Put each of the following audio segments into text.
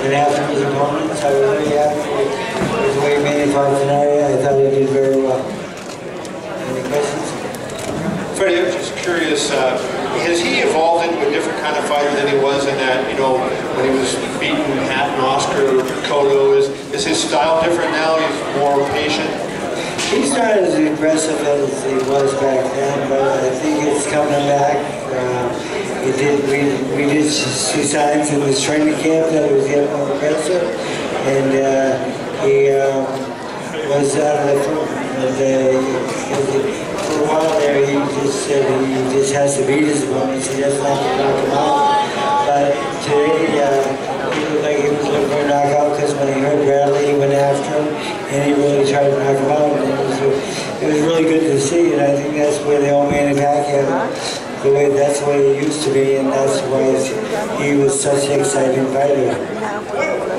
and after his opponents. I was really happy with the way Manny fought tonight. I thought he did very well. Any questions? Freddie, I'm just curious, has he evolved into a different kind of fighter than he was in that, you know, when he was beating Hatton, Oscar, Cotto? Is his style different now? He's more patient? He's not as aggressive as he was back then, but I think it's coming back. We did see signs in his training camp that he was getting more aggressive, and he was out of the form. For a while there, he just said he just has to beat his opponents. He doesn't have to knock them out. But today, he looked like he was looking for a knockout because when he heard Bradley, he went after him, and he really tried to knock him out. And it was really good to see, and I think that's where the old Manny Pacquiao, that's the way he used to be, and that's why he was such an exciting fighter.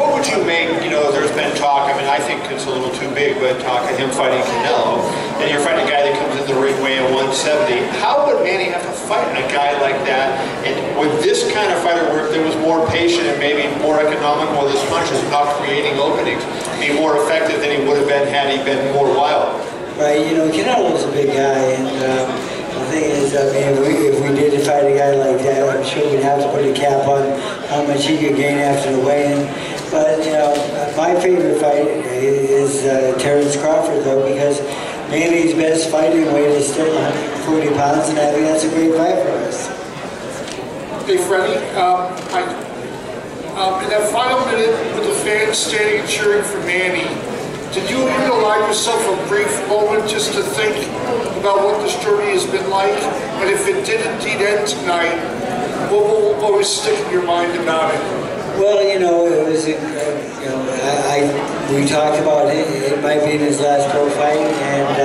What would you make, you know, there's been talk, I mean, I think it's a little too big, but talk of him fighting Canelo, and you're fighting a guy that comes in the ring weighing 170. How would Manny have to fight a guy like that? And with this kind of fighter where if there was more patient and maybe more economical with his punches, not creating openings, be more effective than he would have been had he been more wild? Right, you know, Canelo's a big guy, and the thing is, I mean, if we did fight a guy like that, I'm sure we'd have to put a cap on how much he could gain after the weigh-in. But, you know, my favorite fight is Terrence Crawford, though, because Manny's best fighting weight is still 140 pounds, and I think that's a great fight for us. Hey, Freddie, in that final minute with the fans standing and cheering for Manny, did you even allow yourself a brief moment just to think about what this journey has been like? And if it did indeed end tonight, what was sticking in your mind about it? Well, you know, it was, you know, we talked about it. It might be in his last pro fight, and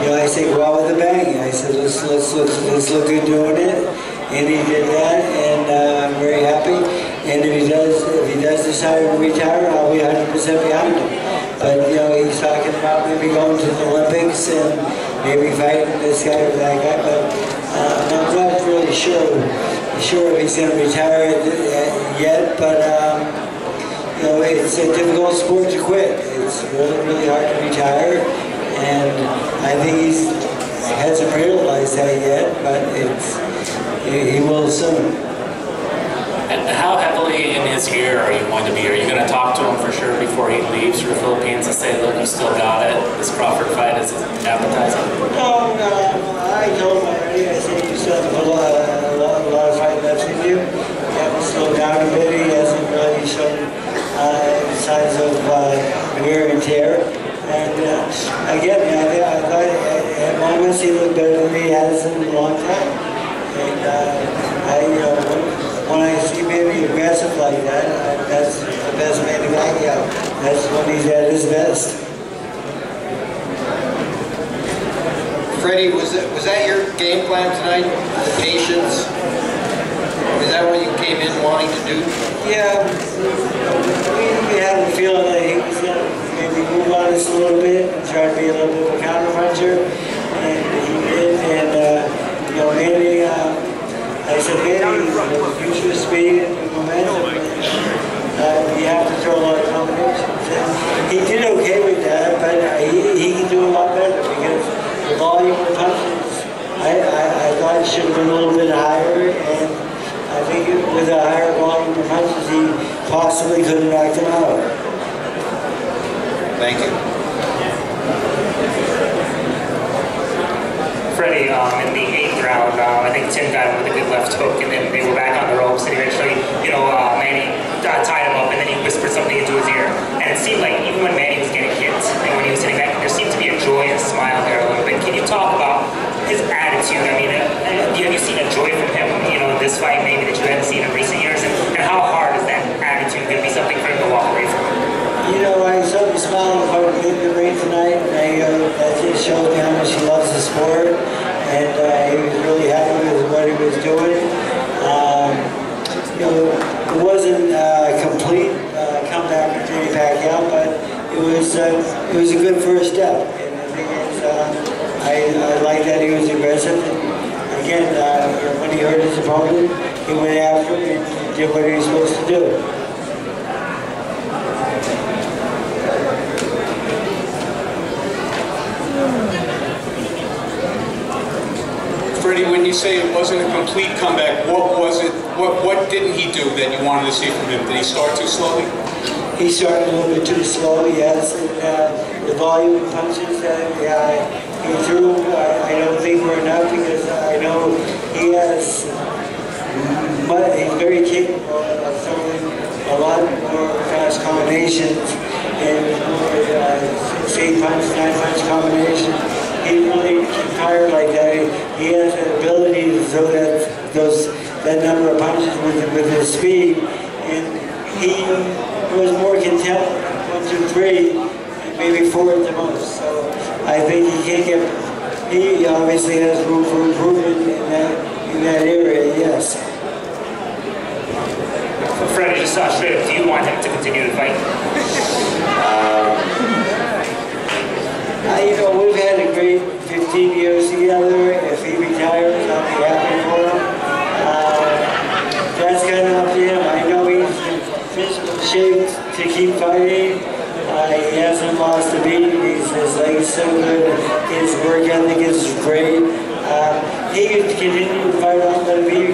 you know, I said go out with a bang. I said let's look good doing it, and he did that, and I'm very happy. And if he does decide to retire, I'll be 100% behind him. But you know, he's talking about maybe going to the Olympics and maybe fighting this guy or that guy. But I'm not really sure if he's going to retire yet. But you know, it's a difficult sport to quit. It's really hard to retire, and I think he hasn't realized that yet. But he will soon. And how heavily in his ear are you going to be? Are you going to talk to him for sure before he leaves for the Philippines and say, look, you still got it? This Crawford fight is appetizing? No, I told him already. I said, you still have a lot of fight left in you. You haven't slowed down a bit. He hasn't really shown signs of wear and tear. And again, I thought at moments he looked better than he has in a long time. And you know, when I see Manny aggressive like that, that's the best Manny Pacquiao. That's when he's at his best. Freddie, was that your game plan tonight? The patience? Is that what you came in wanting to do? Yeah, we had a feeling that he was going to maybe move on us a little bit and try to be a little bit of a counter puncher, and he did. And you know, Manny. I said, Manny, the future of speed and momentum, you have to throw a lot of combinations. And he did okay with that, but he can do a lot better because the volume of punches, I thought it should have been a little bit higher, and I think with a higher volume of punches, he possibly could have knocked him out. Thank you. Freddie, in the 8th round, I think Tim got him with a good left hook, and then they were back on the ropes, and eventually, you know, Manny tied him up, and then he whispered something into his ear. And it seemed like even when Manny was getting hit, and when he was sitting back, there seemed to be a joy and a smile there a little bit. Can you talk about his attitude? I mean, have you seen a joy from him, you know, in this fight maybe that you haven't seen in recent years? And how hard is that attitude going to be something for him to walk away from? You know, I saw him smiling before we did the ring tonight, and that just showed me how much he loves the sport, and he was really happy with what he was doing. You know, it wasn't a complete comeback with Manny Pacquiao, but it was a good first step. And the thing is, I like that he was aggressive. And again, when he hurt his opponent, he went after him and did what he was supposed to do. Freddie, when you say it wasn't a complete comeback, what was it? What didn't he do that you wanted to see from him? Did he start too slowly? He started a little bit too slow, yes. And, the volume of punches he threw, I don't think were enough, because I know he has, he's very capable of throwing a lot more fast combinations and more 8-punch, 9-punch combination. He really can fire like that. He has the ability to throw that number of punches with his speed, and he was more content 1, 2, 3, and maybe 4 at the most. So I think he can't get. He obviously has room for improvement in that area. Yes. Freddie, just straight up, do you want him to continue to fight? We've had a great 15 years together. If he retires, I'll be happy for him. That's kind of up to him. I know he's in physical shape to keep fighting. He hasn't lost a beat. His legs so good. His work ethic is great. He could continue to fight on, but if he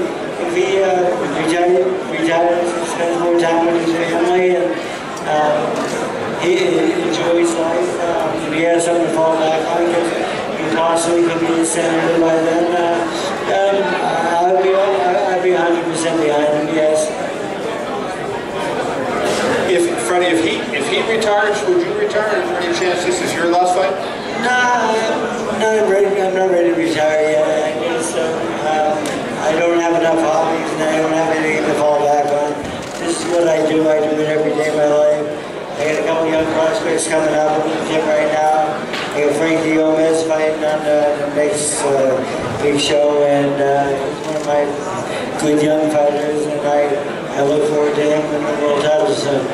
retires and spends more time with his family, and he enjoys life, if he has something to fall back on, because he possibly could be a senator by then, I'd be 100% behind him, yes. Freddie, if he retires, would you retire? Is there any chance this is your last fight? No, I'm not ready to retire yet. I don't have enough hobbies, and I don't have anything to fall back on. This is what I do. I do it every day of my life. I got a couple young prospects coming up in the gym right now. I got Pacquiao'S fighting on the next big show, and he's one of my good young fighters, and I look forward to him in the world title soon.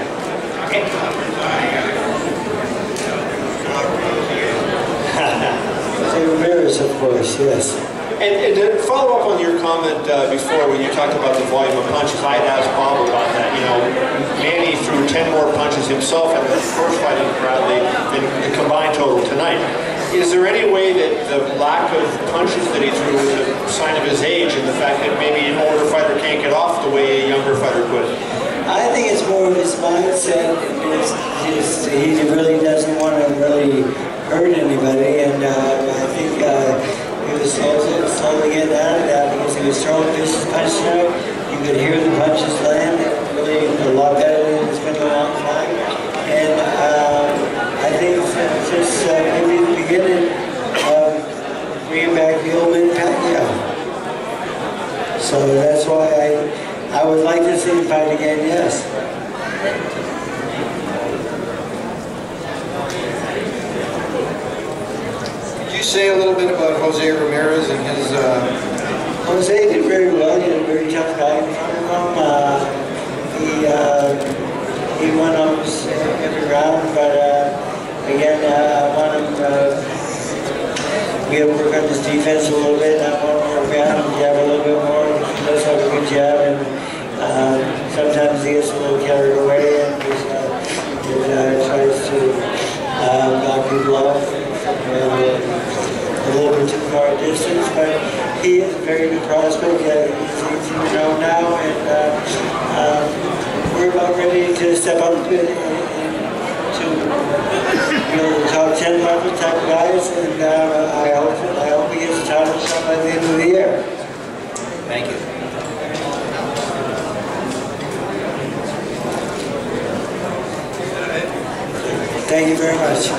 Ramirez, of course, yes. And to follow up on your comment before, when you talked about the volume of punches, I'd asked Bob about that. Manny threw 10 more punches himself in the first fight in Bradley than the combined total tonight. Is there any way that the lack of punches that he threw is a sign of his age, and the fact that maybe an older fighter can't get off the way a younger fighter could? I think it's more of his mindset. He really doesn't want to really hurt anybody, and I think he was slowly getting out of that, because he was throwing vicious punches tonight. You could hear the punches land, really a lot better than it's been in a long time. And I think it's just maybe the beginning of bringing back the old man Pacquiao. So that's why I would like to see him fight again, yes. Could you say a little bit about Jose Ramirez and his... Jose did very well. He's a very tough guy in front of him. He won almost every round, but again, I want him we have to work on his defense a little bit. I want to work on him, jab a little bit more. He does have a good jab, and sometimes he gets a little carried away and tries to knock people off a little bit too far distance, but he is a very good prospect. He's known now, and we're about ready to step up to the top 10 level type guys, and I hope he gets a title shot by the end of the year. Thank you. Thank you very much.